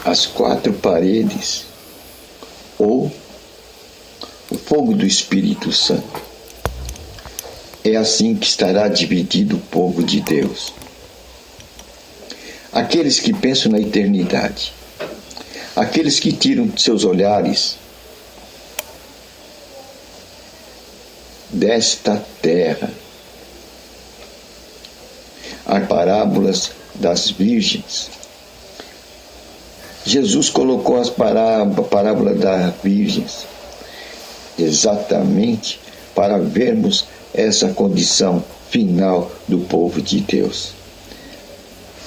As quatro paredes, ou o fogo do Espírito Santo. É assim que estará dividido o povo de Deus. Aqueles que pensam na eternidade, aqueles que tiram seus olhares desta terra, as parábolas das virgens. Jesus colocou as parábolas das virgens exatamente para vermos essa condição final do povo de Deus.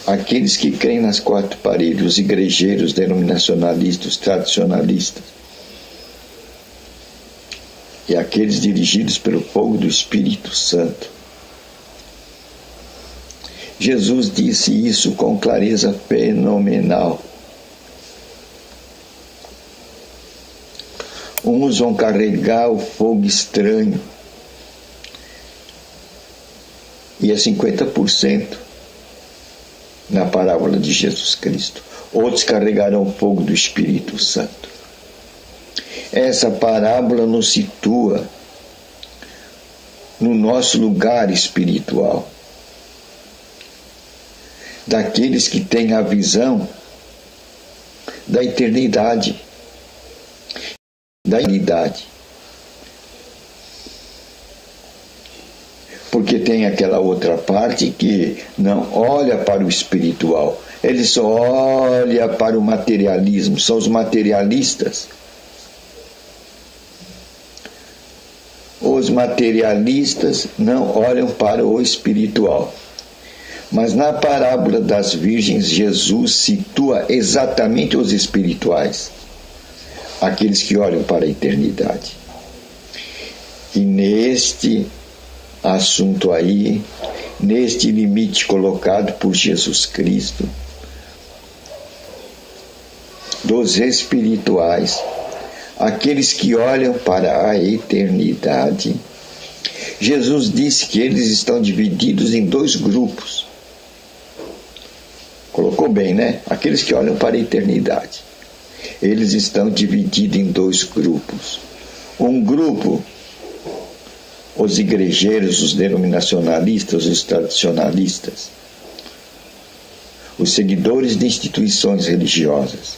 Aqueles que creem nas quatro paredes, os igrejeiros, denominacionalistas, os tradicionalistas, e aqueles dirigidos pelo fogo do Espírito Santo. Jesus disse isso com clareza fenomenal. Uns vão carregar o fogo estranho, e é 50% na parábola de Jesus Cristo. Outros carregarão o fogo do Espírito Santo. Essa parábola nos situa no nosso lugar espiritual, daqueles que têm a visão da eternidade, da idade. Porque tem aquela outra parte que não olha para o espiritual, ele só olha para o materialismo, são os materialistas. Os materialistas não olham para o espiritual. Mas na parábola das virgens, Jesus situa exatamente os espirituais, aqueles que olham para a eternidade. E neste assunto aí, neste limite colocado por Jesus Cristo, dos espirituais, aqueles que olham para a eternidade, Jesus disse que eles estão divididos em dois grupos. Colocou bem, né? Aqueles que olham para a eternidade. Eles estão divididos em dois grupos. Um grupo, os igrejeiros, os denominacionalistas, os tradicionalistas, os seguidores de instituições religiosas.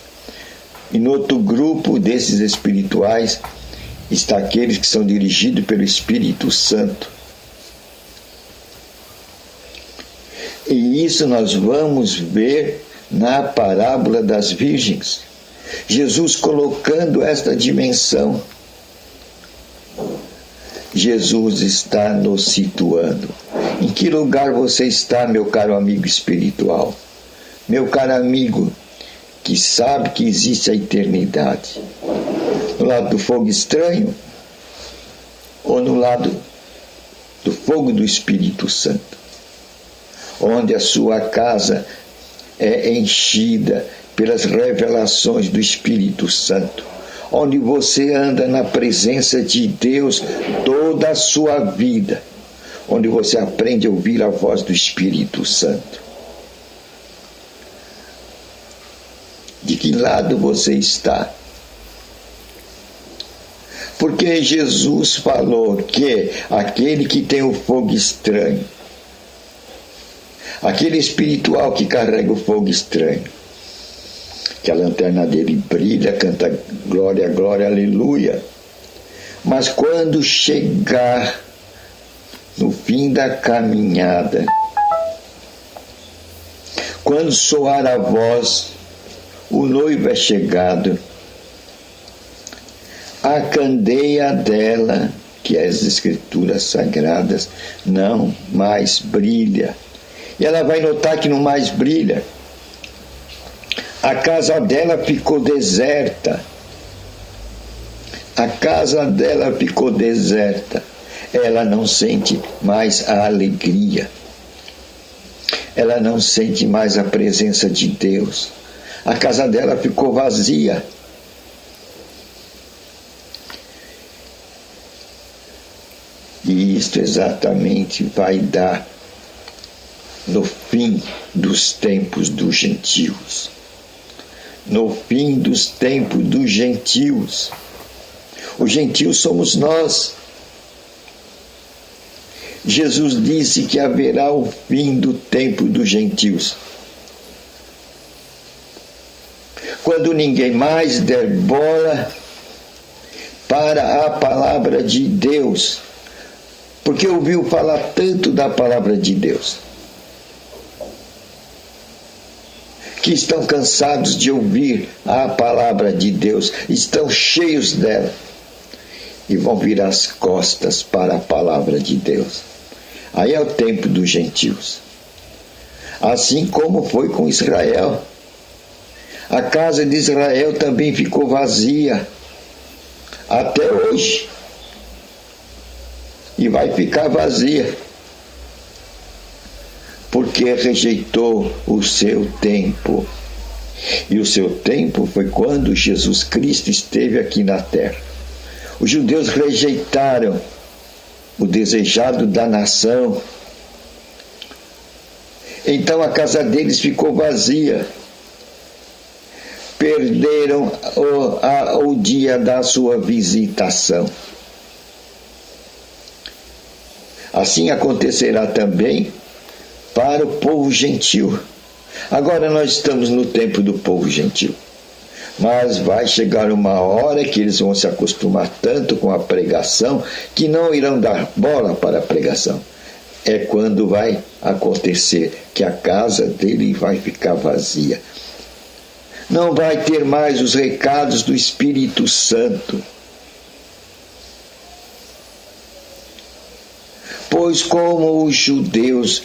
E no outro grupo desses espirituais está aqueles que são dirigidos pelo Espírito Santo. E isso nós vamos ver na parábola das virgens. Jesus colocando esta dimensão. Jesus está nos situando. Em que lugar você está, meu caro amigo espiritual? Meu caro amigo que sabe que existe a eternidade? No lado do fogo estranho ou no lado do fogo do Espírito Santo, onde a sua casa é enchida pelas revelações do Espírito Santo, onde você anda na presença de Deus toda a sua vida, onde você aprende a ouvir a voz do Espírito Santo. De que lado você está? Porque Jesus falou que aquele que tem o fogo estranho, aquele espiritual que carrega o fogo estranho, que a lanterna dele brilha, canta glória, glória, aleluia. Mas quando chegar no fim da caminhada, quando soar a voz, o noivo é chegado, a candeia dela, que é as escrituras sagradas, não mais brilha. E ela vai notar que não mais brilha. A casa dela ficou deserta. A casa dela ficou deserta. Ela não sente mais a alegria. Ela não sente mais a presença de Deus. A casa dela ficou vazia. E isto exatamente vai dar no fim dos tempos dos gentios. No fim dos tempos dos gentios. Os gentios somos nós. Jesus disse que haverá o fim do tempo dos gentios. Quando ninguém mais der bola para a palavra de Deus, porque ouviu falar tanto da palavra de Deus, que estão cansados de ouvir a palavra de Deus, estão cheios dela e vão virar as costas para a palavra de Deus. Aí é o tempo dos gentios. Assim como foi com Israel. A casa de Israel também ficou vazia até hoje. E vai ficar vazia. Porque rejeitou o seu tempo. E o seu tempo foi quando Jesus Cristo esteve aqui na terra. Os judeus rejeitaram o desejado da nação. Então a casa deles ficou vazia. Perderam o dia da sua visitação. Assim acontecerá também para o povo gentil. Agora nós estamos no tempo do povo gentil. Mas vai chegar uma hora que eles vão se acostumar tanto com a pregação que não irão dar bola para a pregação. É quando vai acontecer que a casa dele vai ficar vazia. Não vai ter mais os recados do Espírito Santo. Pois como os judeus,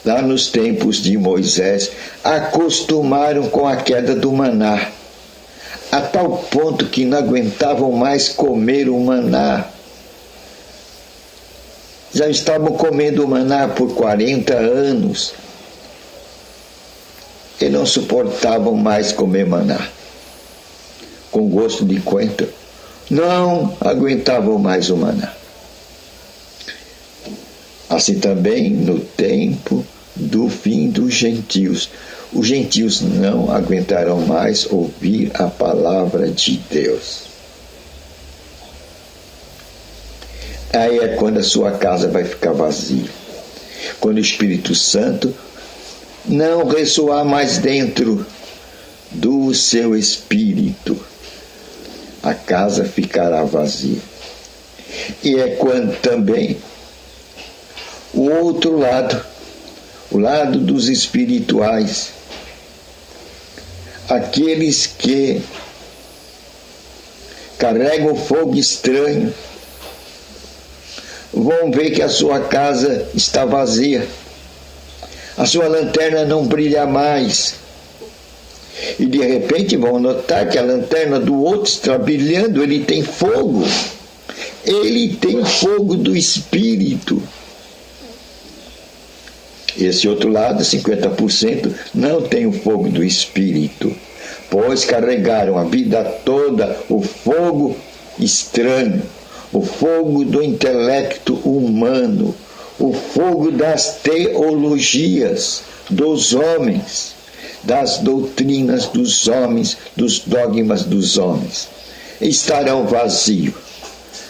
lá nos tempos de Moisés, acostumaram com a queda do maná, a tal ponto que não aguentavam mais comer o maná. Já estavam comendo o maná por 40 anos e não suportavam mais comer maná. Com gosto de coentro, não aguentavam mais o maná. Assim também no tempo do fim dos gentios. Os gentios não aguentarão mais ouvir a palavra de Deus. Aí é quando a sua casa vai ficar vazia. Quando o Espírito Santo não ressoar mais dentro do seu espírito, a casa ficará vazia. E é quando também o outro lado, o lado dos espirituais, aqueles que carregam fogo estranho, vão ver que a sua casa está vazia, a sua lanterna não brilha mais, e de repente vão notar que a lanterna do outro está brilhando, ele tem fogo do Espírito. Esse outro lado, 50%, não tem o fogo do Espírito, pois carregaram a vida toda o fogo estranho, o fogo do intelecto humano, o fogo das teologias dos homens, das doutrinas dos homens, dos dogmas dos homens. Estarão vazios.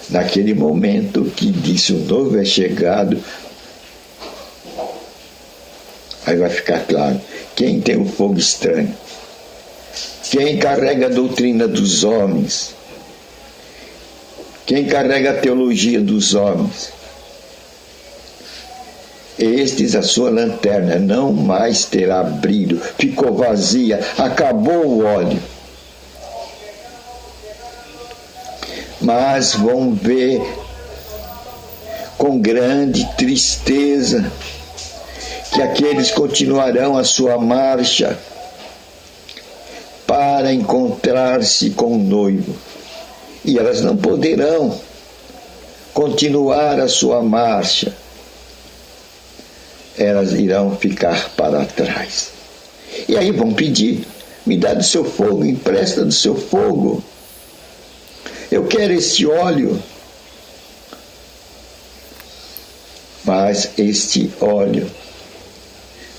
Naquele momento que disse o noivo é chegado, aí vai ficar claro quem tem o fogo estranho, quem carrega a doutrina dos homens, quem carrega a teologia dos homens. Estes, a sua lanterna não mais terá brilho, ficou vazia, acabou o óleo. Mas vão ver com grande tristeza que aqueles continuarão a sua marcha para encontrar-se com o noivo. E elas não poderão continuar a sua marcha. Elas irão ficar para trás. E aí vão pedir, me dá do seu fogo, empresta do seu fogo. Eu quero esse óleo. Mas este óleo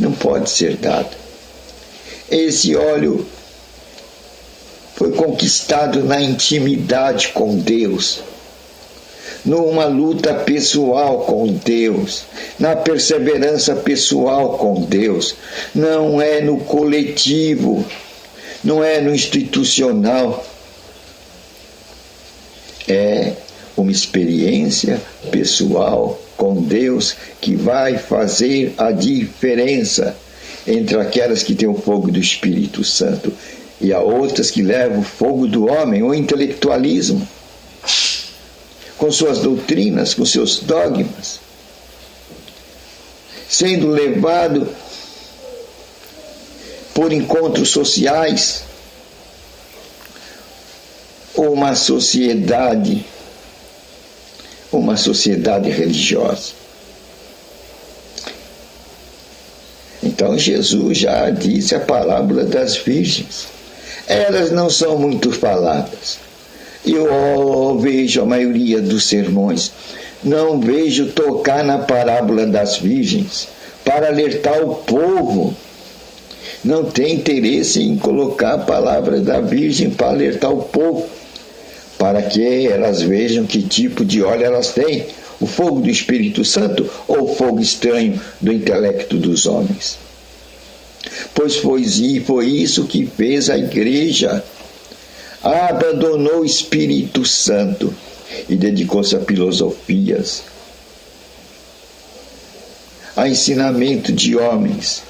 não pode ser dado. Esse óleo foi conquistado na intimidade com Deus, numa luta pessoal com Deus, na perseverança pessoal com Deus. Não é no coletivo, não é no institucional. É uma experiência pessoal com Deus que vai fazer a diferença entre aquelas que têm o fogo do Espírito Santo e as outras que levam o fogo do homem, o intelectualismo, com suas doutrinas, com seus dogmas, sendo levado por encontros sociais, ou uma sociedade religiosa. Então Jesus já disse a parábola das virgens. Elas não são muito faladas. Eu vejo a maioria dos sermões, não vejo tocar na parábola das virgens para alertar o povo. Não tem interesse em colocar a palavra da virgem para alertar o povo, para que elas vejam que tipo de óleo elas têm, o fogo do Espírito Santo ou o fogo estranho do intelecto dos homens. Pois foi isso que fez a igreja. Abandonou o Espírito Santo e dedicou-se a filosofias, a ensinamento de homens,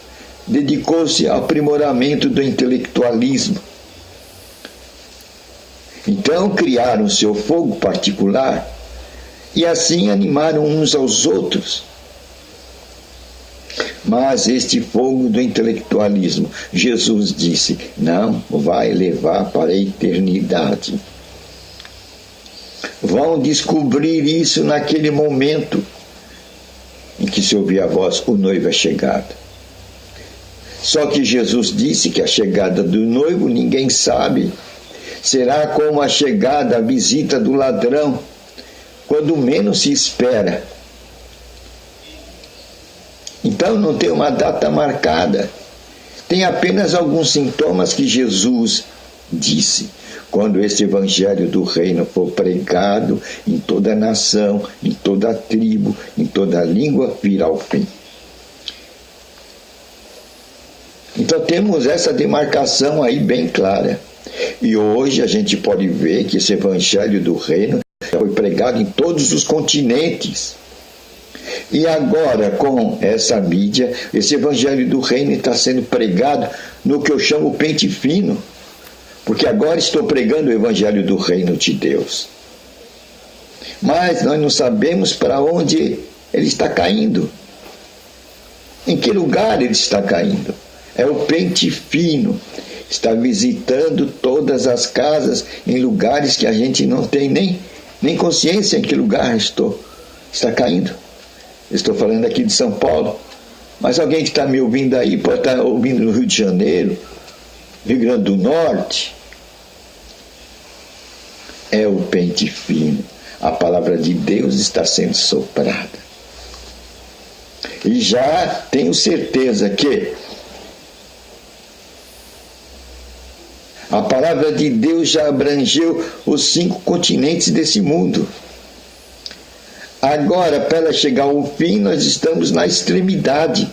dedicou-se ao aprimoramento do intelectualismo. Então criaram seu fogo particular e assim animaram uns aos outros. Mas este fogo do intelectualismo, Jesus disse, não vai levar para a eternidade. Vão descobrir isso naquele momento em que se ouvir a voz, o noivo é chegado. Só que Jesus disse que a chegada do noivo ninguém sabe. Será como a chegada, a visita do ladrão, quando menos se espera. Então não tem uma data marcada. Tem apenas alguns sintomas que Jesus disse. Quando este evangelho do reino for pregado em toda a nação, em toda a tribo, em toda a língua, virá ao fim. Então temos essa demarcação aí bem clara. E hoje a gente pode ver que esse evangelho do reino foi pregado em todos os continentes. E agora, com essa mídia, esse evangelho do reino está sendo pregado no que eu chamo pente fino. Porque agora estou pregando o evangelho do reino de Deus. Mas nós não sabemos para onde ele está caindo. Em que lugar ele está caindo? É o pente fino. Está visitando todas as casas em lugares que a gente não tem nem consciência em que lugar está caindo. Estou falando aqui de São Paulo, mas alguém que está me ouvindo aí pode estar ouvindo no Rio de Janeiro, Rio Grande do Norte. É o pente fino. A palavra de Deus está sendo soprada. E já tenho certeza que a palavra de Deus já abrangeu os 5 continentes desse mundo. Agora, para ela chegar ao fim, nós estamos na extremidade.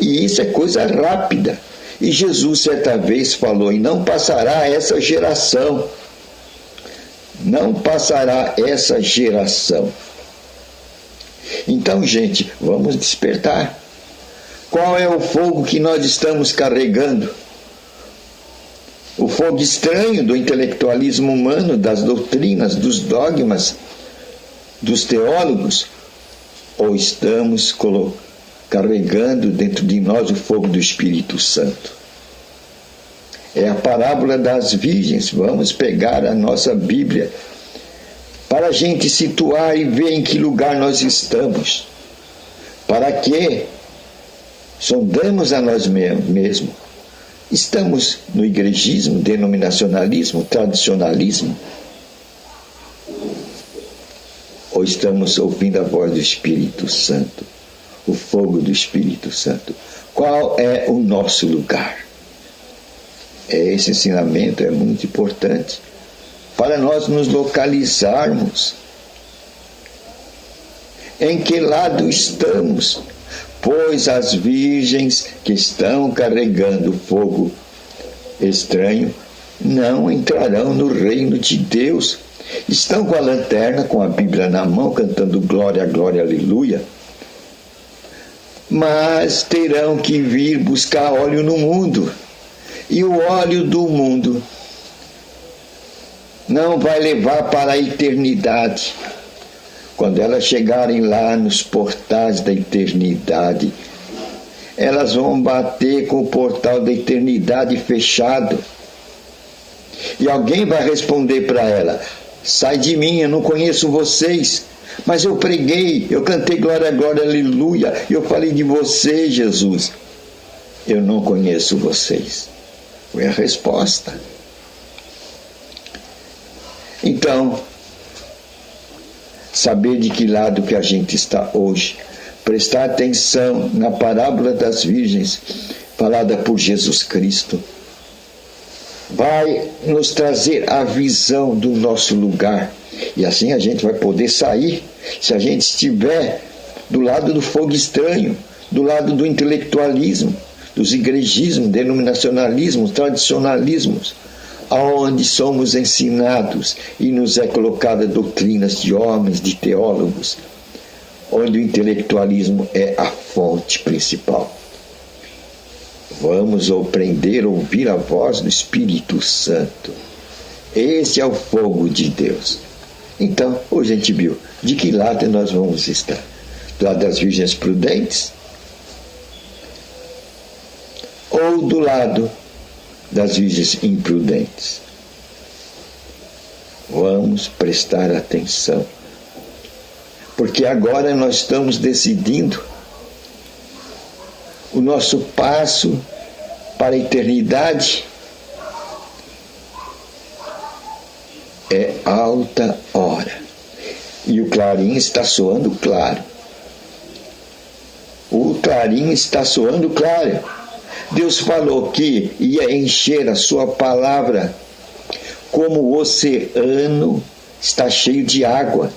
E isso é coisa rápida. E Jesus, certa vez, falou, e não passará essa geração. Não passará essa geração. Então, gente, vamos despertar. Qual é o fogo que nós estamos carregando? O fogo estranho do intelectualismo humano, das doutrinas, dos dogmas, dos teólogos? Ou estamos carregando dentro de nós o fogo do Espírito Santo? É a parábola das virgens. Vamos pegar a nossa Bíblia para a gente situar e ver em que lugar nós estamos. Para que sondamos a nós mesmos. Estamos no igrejismo, denominacionalismo, tradicionalismo? Ou estamos ouvindo a voz do Espírito Santo, o fogo do Espírito Santo? Qual é o nosso lugar? Esse ensinamento é muito importante para nós nos localizarmos. Em que lado estamos? Pois as virgens que estão carregando fogo estranho não entrarão no reino de Deus. Estão com a lanterna, com a Bíblia na mão, cantando glória, glória, aleluia. Mas terão que vir buscar óleo no mundo. E o óleo do mundo não vai levar para a eternidade. Quando elas chegarem lá nos portais da eternidade, elas vão bater com o portal da eternidade fechado. E alguém vai responder para ela: sai de mim, eu não conheço vocês. Mas eu preguei, eu cantei glória, glória, aleluia. Eu falei de você, Jesus. Eu não conheço vocês. Foi a resposta. Então, saber de que lado que a gente está hoje, prestar atenção na parábola das virgens, falada por Jesus Cristo, vai nos trazer a visão do nosso lugar. E assim a gente vai poder sair, se a gente estiver do lado do fogo estranho, do lado do intelectualismo, dos igrejismos, denominacionalismos, tradicionalismos, aonde somos ensinados e nos é colocada doutrinas de homens, de teólogos, onde o intelectualismo é a fonte principal. Vamos aprender a ouvir a voz do Espírito Santo. Esse é o fogo de Deus. Então, hoje a gente viu de que lado nós vamos estar. Do lado das virgens prudentes? Ou do lado das virgens imprudentes? Vamos prestar atenção. Porque agora nós estamos decidindo o nosso passo para a eternidade. É alta hora. E o clarim está soando claro. O clarim está soando claro. Deus falou que ia encher a sua palavra como o oceano está cheio de água.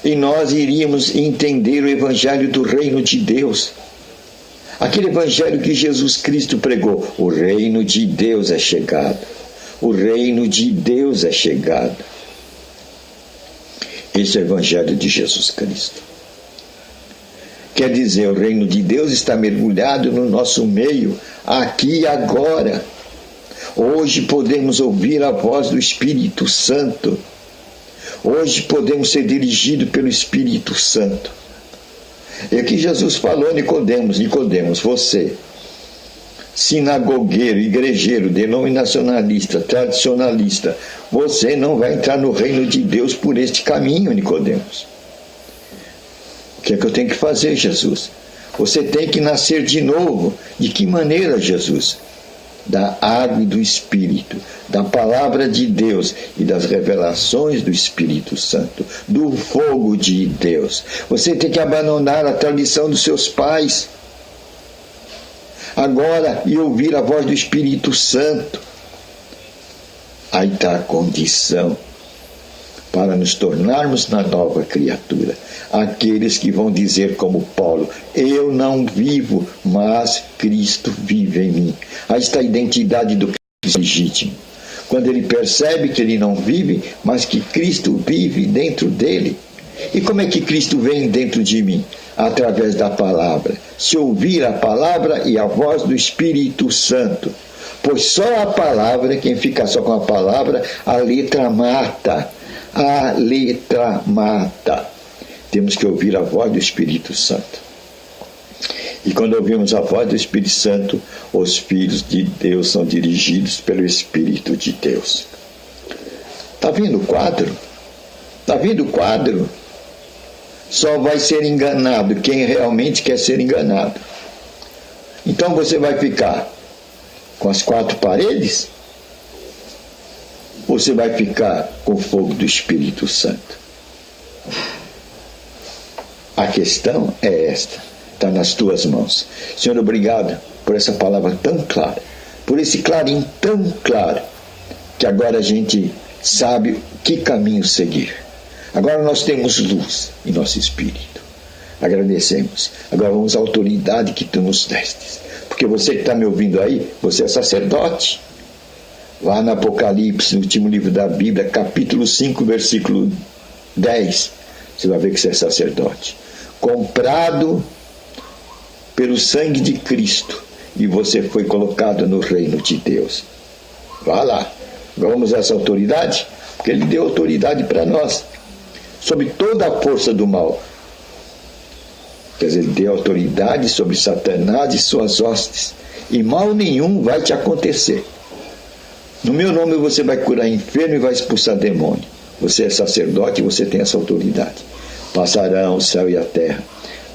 E nós iríamos entender o evangelho do reino de Deus. Aquele evangelho que Jesus Cristo pregou. O reino de Deus é chegado. O reino de Deus é chegado. Esse é o evangelho de Jesus Cristo. Quer dizer, o reino de Deus está mergulhado no nosso meio, aqui e agora. Hoje podemos ouvir a voz do Espírito Santo. Hoje podemos ser dirigidos pelo Espírito Santo. E aqui Jesus falou a Nicodemos: Nicodemos, você, sinagogueiro, igrejeiro, denominacionalista, tradicionalista, você não vai entrar no reino de Deus por este caminho, Nicodemos. O que é que eu tenho que fazer, Jesus? Você tem que nascer de novo. De que maneira, Jesus? Da água e do Espírito, da palavra de Deus e das revelações do Espírito Santo, do fogo de Deus. Você tem que abandonar a tradição dos seus pais agora e ouvir a voz do Espírito Santo. Aí está a condição para nos tornarmos na nova criatura. Aqueles que vão dizer como Paulo: eu não vivo, mas Cristo vive em mim. Aí está a identidade do Cristo legítimo. Quando ele percebe que ele não vive, mas que Cristo vive dentro dele. E como é que Cristo vem dentro de mim? Através da palavra. Se ouvir a palavra e a voz do Espírito Santo. Pois só a palavra, quem fica só com a palavra, a letra mata. A letra mata. Temos que ouvir a voz do Espírito Santo. E quando ouvimos a voz do Espírito Santo, os filhos de Deus são dirigidos pelo Espírito de Deus. Está vendo o quadro? Está vendo o quadro? Só vai ser enganado quem realmente quer ser enganado. Então você vai ficar com as quatro paredes? ou você vai ficar com o fogo do Espírito Santo? A questão é esta, está nas tuas mãos. Senhor, obrigado por essa palavra tão clara, por esse clarim tão claro, que agora a gente sabe que caminho seguir. Agora nós temos luz em nosso espírito. Agradecemos. Agora vamos à autoridade que tu nos destes. Porque você que está me ouvindo aí, você é sacerdote. Vá no Apocalipse, no último livro da Bíblia, capítulo 5, versículo 10. Você vai ver que você é sacerdote. Comprado pelo sangue de Cristo. E você foi colocado no reino de Deus. Vá lá. Vamos a essa autoridade? Porque Ele deu autoridade para nós. Sobre toda a força do mal. Quer dizer, Ele deu autoridade sobre Satanás e suas hostes. E mal nenhum vai te acontecer. No meu nome você vai curar enfermo e vai expulsar demônio. Você é sacerdote e você tem essa autoridade. Passarão o céu e a terra.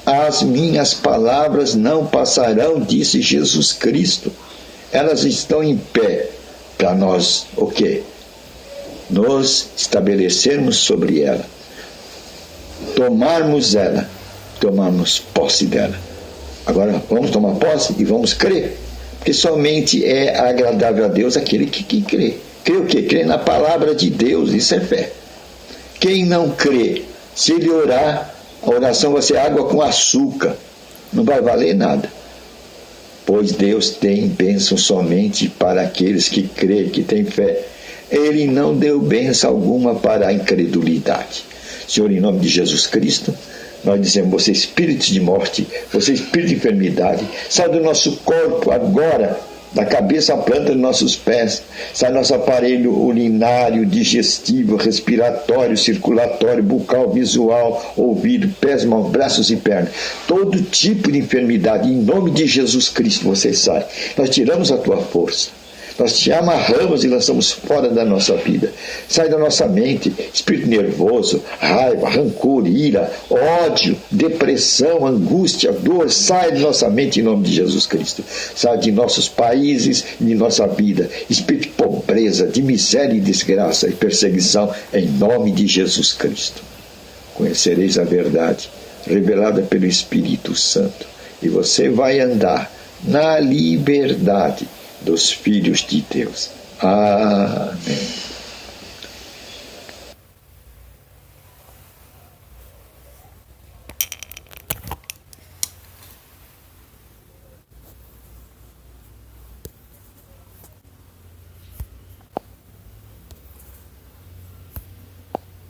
As minhas palavras não passarão, disse Jesus Cristo. Elas estão em pé para nós, o quê? Nos estabelecermos sobre ela. Tomarmos ela. Tomarmos posse dela. Agora vamos tomar posse e vamos crer. Porque somente é agradável a Deus aquele que crê. Crê o quê? Crê na palavra de Deus, isso é fé. Quem não crê, se ele orar, a oração vai ser água com açúcar. Não vai valer nada. Pois Deus tem bênção somente para aqueles que creem, que têm fé. Ele não deu bênção alguma para a incredulidade. Senhor, em nome de Jesus Cristo, nós dizemos, você espírito de morte, você espírito de enfermidade, sai do nosso corpo agora, da cabeça à planta dos nossos pés, sai nosso aparelho urinário, digestivo, respiratório, circulatório, bucal, visual, ouvido, pés, mãos, braços e pernas. Todo tipo de enfermidade, em nome de Jesus Cristo, você sai. Nós tiramos a tua força. Nós te amarramos e lançamos fora da nossa vida. Sai da nossa mente espírito nervoso, raiva, rancor, ira, ódio, depressão, angústia, dor. Sai de nossa mente em nome de Jesus Cristo. Sai de nossos países e de nossa vida. Espírito de pobreza, de miséria e desgraça e perseguição em nome de Jesus Cristo. Conhecereis a verdade revelada pelo Espírito Santo e você vai andar na liberdade dos filhos de Deus. Amém.